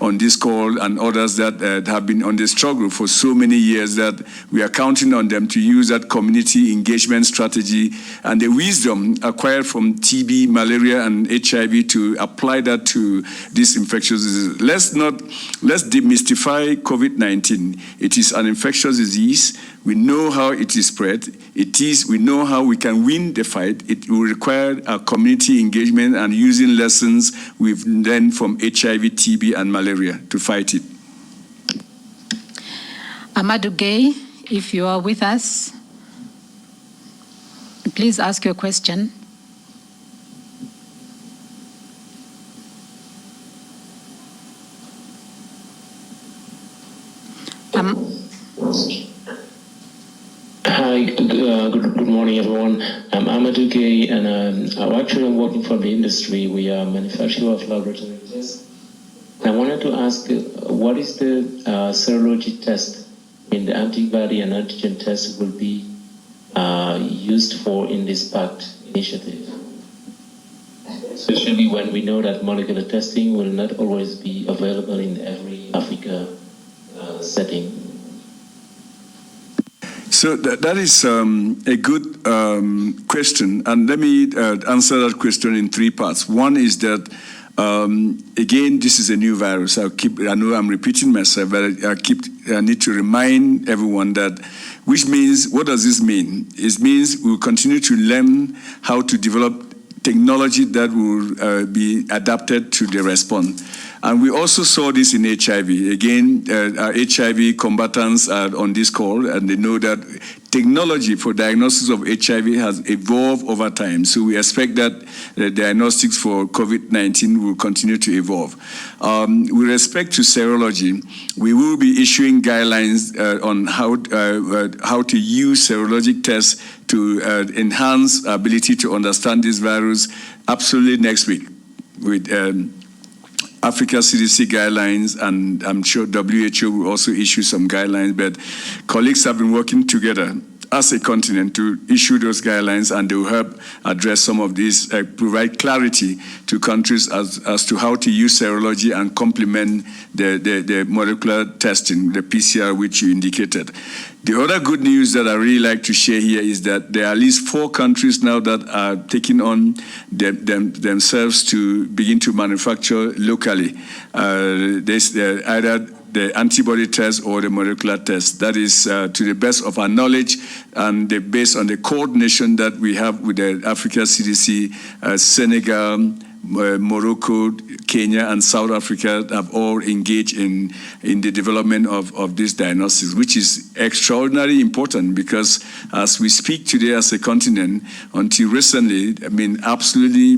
on this call, and others that have been on the struggle for so many years, that we are counting on them to use that community engagement strategy and the wisdom acquired from TB, malaria, and HIV to apply that to this infectious disease. Let's demystify COVID-19. It is an infectious disease. We know how it is spread. We know how we can win the fight. It will require a community engagement and using lessons we've learned from HIV, TB, and malaria to fight it. Amadou Gay, if you are with us, please ask your question. Hi, good morning, everyone. I'm Amadou Gay, and I'm actually working for the industry. We are a manufacturer of laboratory tests. I wanted to ask, what is the serology test in the antibody and antigen test will be used for in this PACT initiative? Especially when we know that molecular testing will not always be available in every Africa setting. So that is a good question, and let me answer that question in 3 parts. One is that, again, this is a new virus. I know I'm repeating myself, but I need to remind everyone that, which means, what does this mean? It means we'll continue to learn how to develop technology that will be adapted to the response. And we also saw this in HIV. Again, our HIV combatants are on this call, and they know that technology for diagnosis of HIV has evolved over time. So we expect that the diagnostics for COVID-19 will continue to evolve. With respect to serology, we will be issuing guidelines on how to use serologic tests to enhance our ability to understand this virus absolutely next week with Africa CDC guidelines, and I'm sure WHO will also issue some guidelines, but colleagues have been working together as a continent to issue those guidelines, and they will help address some of these, provide clarity to countries as to how to use serology and complement the molecular testing, the PCR, which you indicated. The other good news that I really like to share here is that there are at least 4 countries now that are taking on themselves to begin to manufacture locally. Either the antibody test or the molecular test. That is to the best of our knowledge and based on the coordination that we have with the Africa CDC, Senegal, Morocco, Kenya, and South Africa have all engaged in the development of this diagnostics, which is extraordinarily important because as we speak today as a continent, until recently, I mean, absolutely,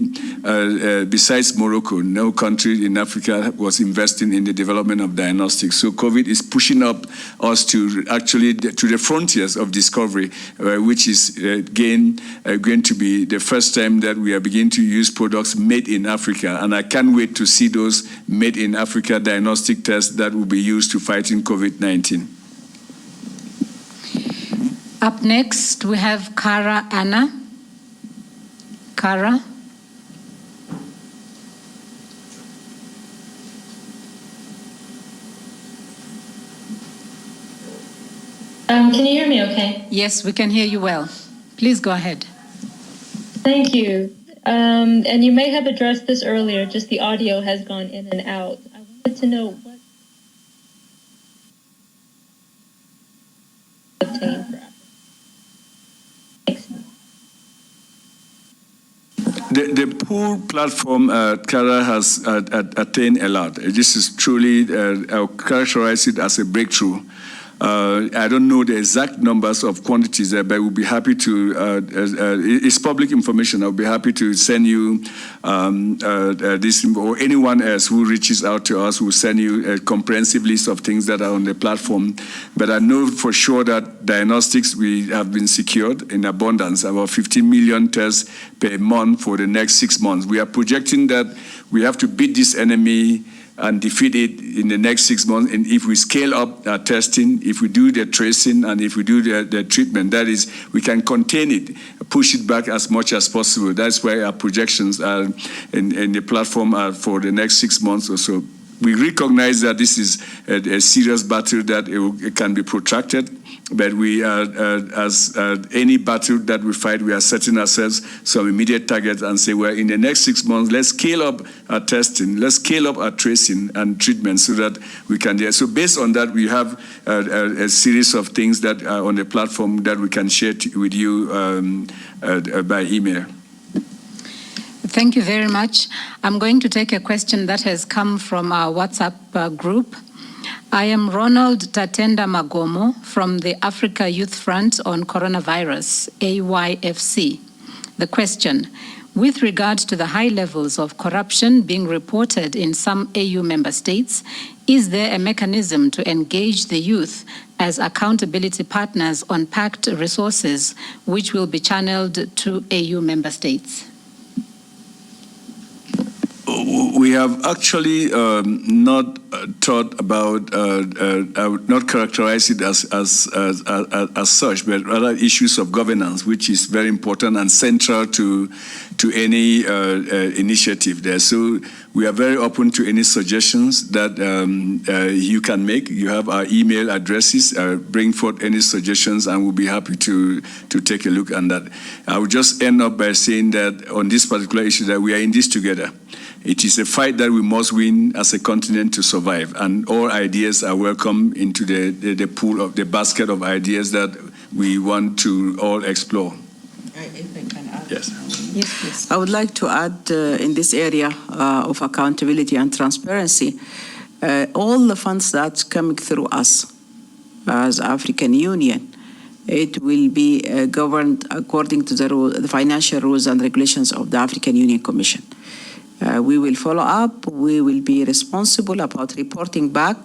besides Morocco, no country in Africa was investing in the development of diagnostics. So COVID is pushing up us to actually to the frontiers of discovery, which is again going to be the first time that we are beginning to use products made in Africa, and I can't wait to see those made in Africa diagnostic tests that will be used to fight in COVID-19. Up next, we have Kara Anna. Kara. Can you hear me okay? Yes, we can hear you well. Please go ahead. Thank you. And you may have addressed this earlier, just the audio has gone in and out. I wanted to know what obtained for Africa. The pool platform, Kara, has attained a lot. This is truly, I'll characterize it as a breakthrough. I don't know the exact numbers of quantities there, but we'll be happy to, it's public information. I'll be happy to send you this, or anyone else who reaches out to us will send you a comprehensive list of things that are on the platform. But I know for sure that diagnostics, we have been secured in abundance, about 15 million tests per month for the next 6 months. We are projecting that we have to beat this enemy and defeat it in the next 6 months. And if we scale up our testing, if we do the tracing, and if we do the treatment, that is, we can contain it, push it back as much as possible. That's why our projections are in the platform are for the next 6 months or so. We recognize that this is a serious battle that it can be protracted, but we are, as any battle that we fight, we are setting ourselves some immediate targets and say, well, in the next 6 months, let's scale up our testing, let's scale up our tracing and treatment so that we can do it. So based on that, we have a series of things that are on the platform that we can share with you by email. Thank you very much. I'm going to take a question that has come from our WhatsApp group. I am Ronald Tatenda Magomo from the Africa Youth Front on Coronavirus, AYFC. The question, with regard to the high levels of corruption being reported in some AU member states, is there a mechanism to engage the youth as accountability partners on packed resources which will be channeled to AU member states? We have actually not thought about, I would not characterize it as such, but rather issues of governance, which is very important and central to any initiative there. So we are very open to any suggestions that you can make. You have our email addresses. Bring forth any suggestions, and we'll be happy to take a look at that. I will just end up by saying that on this particular issue, that we are in this together. It is a fight that we must win as a continent to survive, and all ideas are welcome into the pool of the basket of ideas that we want to all explore. If I can add Yes. Yes, please. I would like to add in this area of accountability and transparency, all the funds that's coming through us as African Union, it will be governed according to the financial rules and regulations of the African Union Commission. We will follow up. We will be responsible about reporting back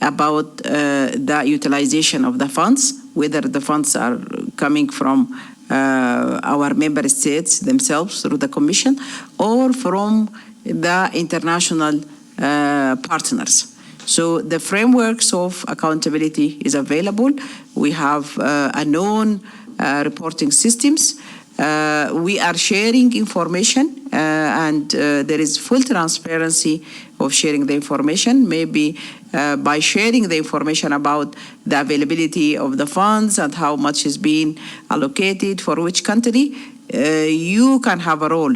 about the utilization of the funds, whether the funds are coming from our member states themselves through the Commission or from the international partners. So the frameworks of accountability is available. We have a known reporting systems. We are sharing information and there is full transparency of sharing the information, maybe by sharing the information about the availability of the funds and how much is being allocated for which country. You can have a role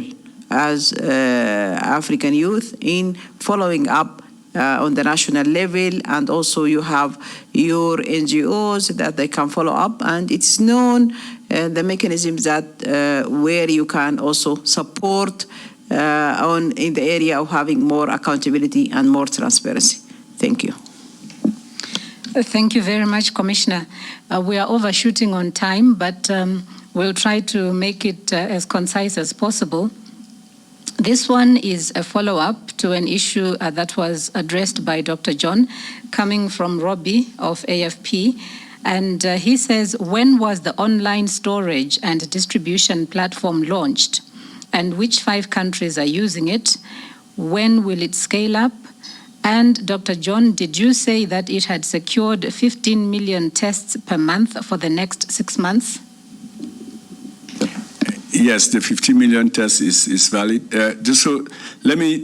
as African youth in following up on the national level, and also you have your NGOs that they can follow up, and it's known the mechanisms that where you can also support in the area of having more accountability and more transparency. Thank you. Thank you very much, Commissioner. We are overshooting on time, but we'll try to make it as concise as possible. This one is a follow-up to an issue that was addressed by Dr. John, coming from Robbie of AFP. And he says, when was the online storage and distribution platform launched? And which 5 countries are using it? When will it scale up? And Dr. John, did you say that it had secured 15 million tests per month for the next 6 months? Yes, the 50 million test is valid. Just so let me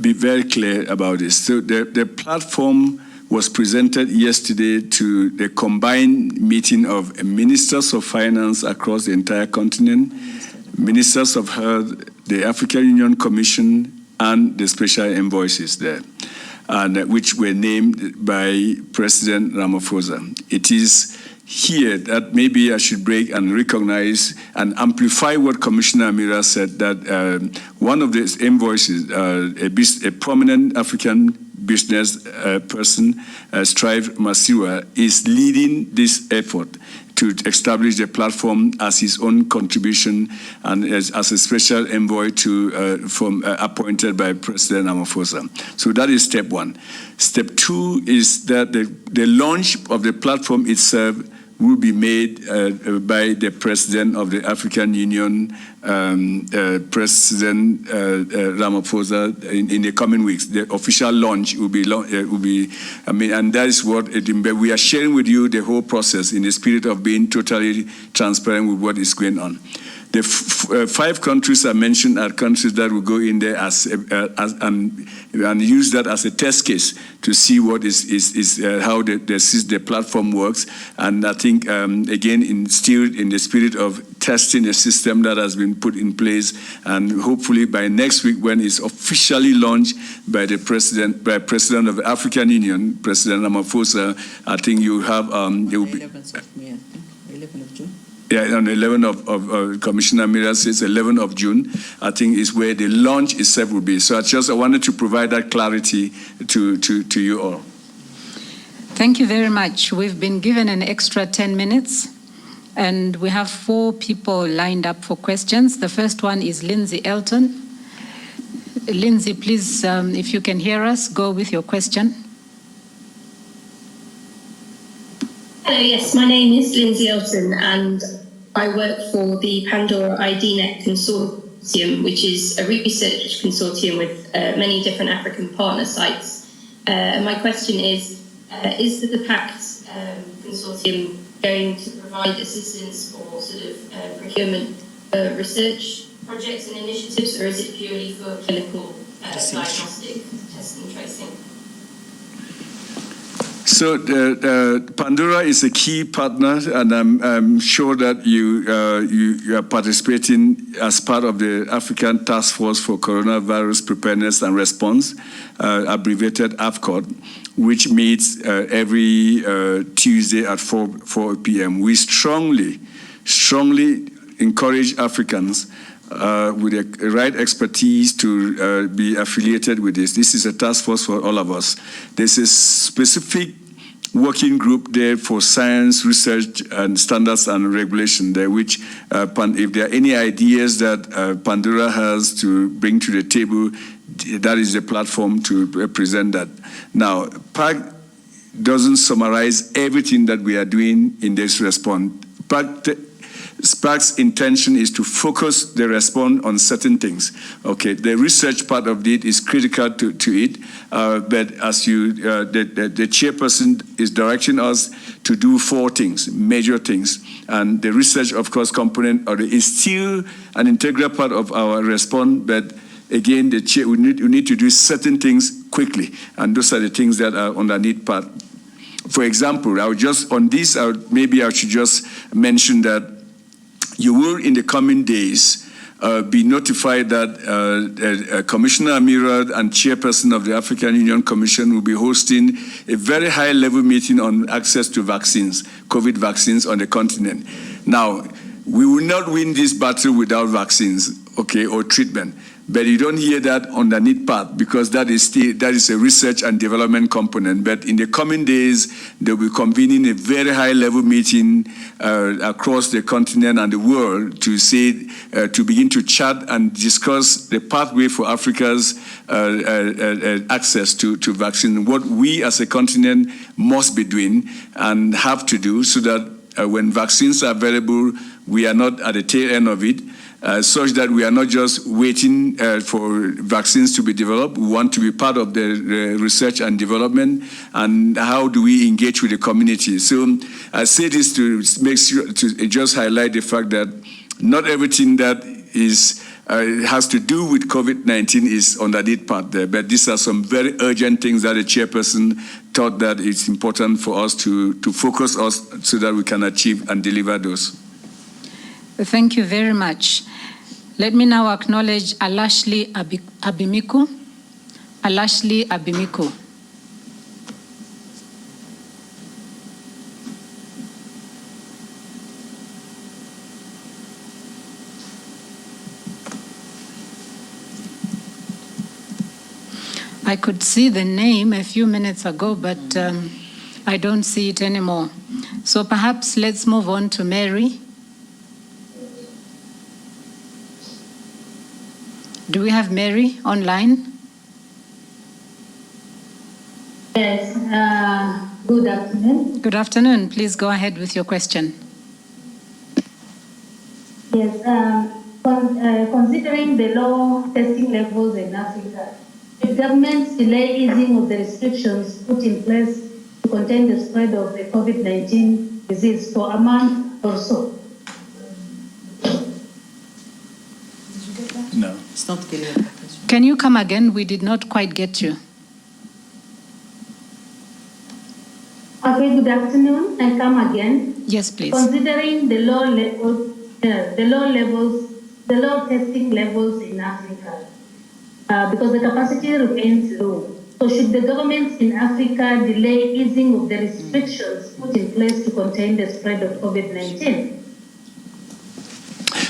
be very clear about this. So the platform was presented yesterday to the combined meeting of ministers of finance across the entire continent, ministers of health, the African Union Commission, and the special envoys there, and which were named by President Ramaphosa. It is here that maybe I should break and recognize and amplify what Commissioner Amira said, that one of the envoys, a prominent African business person, Strive Masiwa, is leading this effort to establish the platform as his own contribution and as a special envoy to appointed by President Ramaphosa. So that is step one. Step two is that the launch of the platform itself will be made by the President of the African Union, President Ramaphosa, in the coming weeks. The official launch will be, and that is what we are sharing with you the whole process in the spirit of being totally transparent with what is going on. The 5 countries I mentioned are countries that will go in there and use that as a test case to see what how the platform works. And I think again, still in the spirit of testing a system that has been put in place, and hopefully by next week, when it's officially launched by the President of the African Union, President Ramaphosa, I think you have it will be 11th of May, I think. 11th of June. Yeah, on the 11th of Commissioner Mira says 11th of June, I think is where the launch itself will be. So I wanted to provide that clarity to you all. Thank you very much. We've been given an extra 10 minutes, and we have 4 people lined up for questions. The first one is Lindsay Elton. Lindsay, please, if you can hear us, go with your question. Hello, yes, my name is Lindsay Elton, and I work for the Pandora IDNet Consortium, which is a research consortium with many different African partner sites. My question is the PACT consortium going to provide assistance for sort of procurement research projects and initiatives, or is it purely for clinical diagnostic testing and tracing? So Pandora is a key partner, and I'm sure that you are participating as part of the African Task Force for Coronavirus Preparedness and Response, abbreviated AFCOD, which meets every Tuesday at 4 p.m. We strongly encourage Africans with the right expertise to be affiliated with this. This is a task force for all of us. There's a specific working group there for science, research, and standards and regulation there, which if there are any ideas that Pandora has to bring to the table, that is the platform to present that. Now, PAC doesn't summarize everything that we are doing in this response. PAC's intention is to focus the response on certain things. Okay, the research part of it is critical to it, but as the chairperson is directing us to do 4 things, major things, and the research, of course, component is still an integral part of our response, but again, we need to do certain things quickly, and those are the things that are underneath part. For example, maybe I should just mention that you will, in the coming days, be notified that Commissioner Amirad and Chairperson of the African Union Commission will be hosting a very high-level meeting on access to vaccines, COVID vaccines on the continent. Now, we will not win this battle without vaccines, okay, or treatment. But you don't hear that underneath part because that is a research and development component. But in the coming days, they'll be convening a very high-level meeting across the continent and the world to begin to chat and discuss the pathway for Africa's access to vaccine, what we as a continent must be doing and have to do so that when vaccines are available, we are not at the tail end of it. Such that we are not just waiting for vaccines to be developed. We want to be part of the research and development, and how do we engage with the community. So I say this to make sure to just highlight the fact that not everything that has to do with COVID-19 is underneath part there, but these are some very urgent things that the chairperson thought that it's important for us to focus us so that we can achieve and deliver those. Thank you very much. Let me now acknowledge Alashli Abimiku. Alashli Abimiku. I could see the name a few minutes ago, but I don't see it anymore. So perhaps let's move on to Mary. Do we have Mary online? Yes, good afternoon. Good afternoon. Please go ahead with your question. Yes, considering the low testing levels in Africa, the government's delay easing of the restrictions put in place to contain the spread of the COVID-19 disease for a month or so. No. It's not clear. Can you come again? We did not quite get you. Okay, good afternoon. I come again. Yes, please. Considering the low testing levels in Africa, because the capacity remains low. So should the governments in Africa delay easing of the restrictions put in place to contain the spread of COVID-19?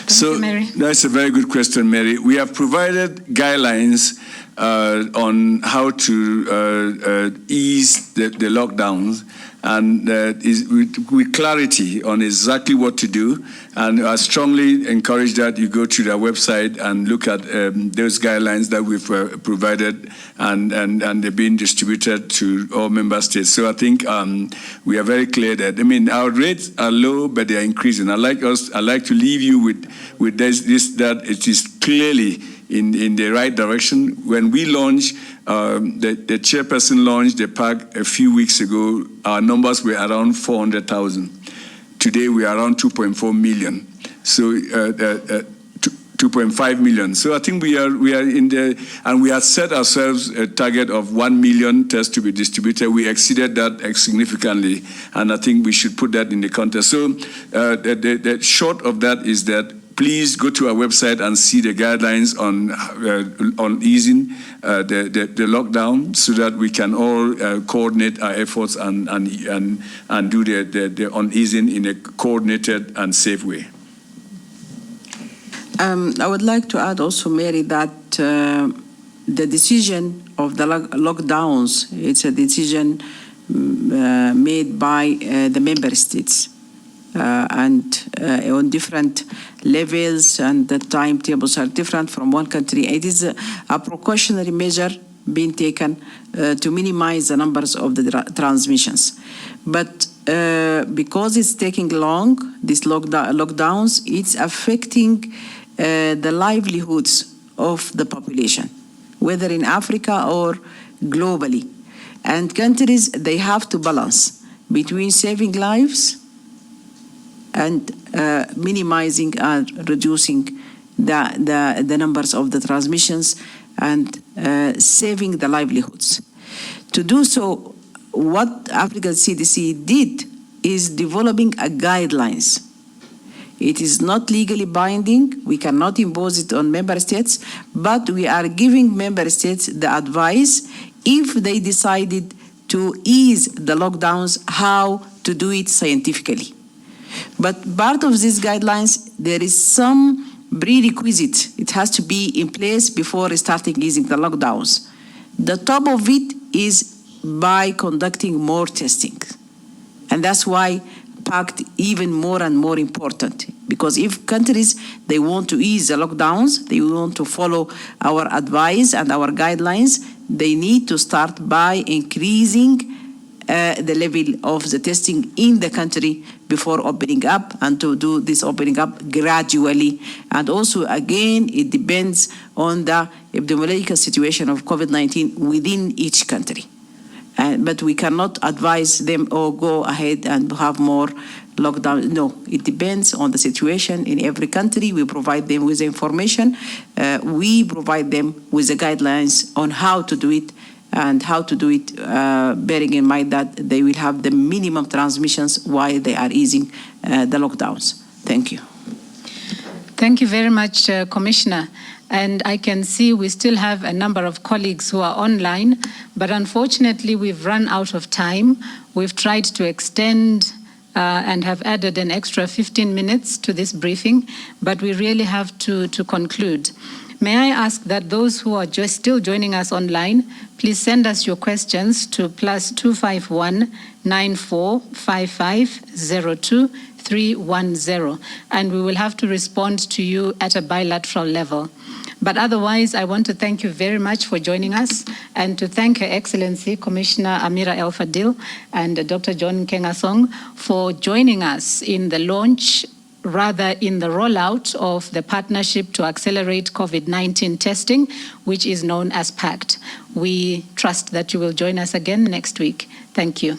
So that's a very good question, Mary. We have provided guidelines on how to ease the lockdowns, and with clarity on exactly what to do. And I strongly encourage that you go to their website and look at those guidelines that we've provided, and they're being distributed to all member states. So I think we are very clear that, I mean, our rates are low, but they are increasing. I like to leave you with this that it is clearly in the right direction. When we launched, the chairperson launched the PAC a few weeks ago, our numbers were around 400,000. Today we are around 2.4 million. So 2.5 million. So I think we are in the, and we had set ourselves a target of 1 million tests to be distributed. We exceeded that significantly, and I think we should put that in the context. So the short of that is that please go to our website and see the guidelines on easing the lockdown, so that we can all coordinate our efforts and do the on easing in a coordinated and safe way. I would like to add also, Mary, that the decision of the lockdowns, it's a decision made by the member states and on different levels, and the timetables are different from one country. It is a precautionary measure being taken to minimize the numbers of the transmissions. But because it's taking long, these lockdowns, it's affecting the livelihoods of the population, whether in Africa or globally. And countries, they have to balance between saving lives and minimizing and reducing the numbers of the transmissions and saving the livelihoods. To do so, what African CDC did is developing a guidelines. It is not legally binding. We cannot impose it on member states, but we are giving member states the advice if they decided to ease the lockdowns, how to do it scientifically. But part of these guidelines, there is some prerequisite. It has to be in place before starting easing the lockdowns. The top of it is by conducting more testing. And that's why PACT even more and more important, because if countries, they want to ease the lockdowns, they want to follow our advice and our guidelines, they need to start by increasing the level of the testing in the country before opening up, and to do this opening up gradually. And also, again, it depends on the epidemiological situation of COVID-19 within each country. But we cannot advise them or go ahead and have more lockdown. No, it depends on the situation in every country. We provide them with the information. We provide them with the guidelines on how to do it, and how to do it, bearing in mind that they will have the minimum transmissions while they are easing the lockdowns. Thank you. Thank you very much, Commissioner. And I can see we still have a number of colleagues who are online, but unfortunately we've run out of time. We've tried to extend and have added an extra 15 minutes to this briefing, but we really have to conclude. May I ask that those who are just still joining us online, please send us your questions to +251 9455 02 310, and we will have to respond to you at a bilateral level. But otherwise, I want to thank you very much for joining us, and to thank Her Excellency Commissioner Amira El Fadil and Dr. John Kengasong for joining us in the launch, rather in the rollout of the Partnership to Accelerate COVID-19 Testing, which is known as PACT. We trust that you will join us again next week. Thank you.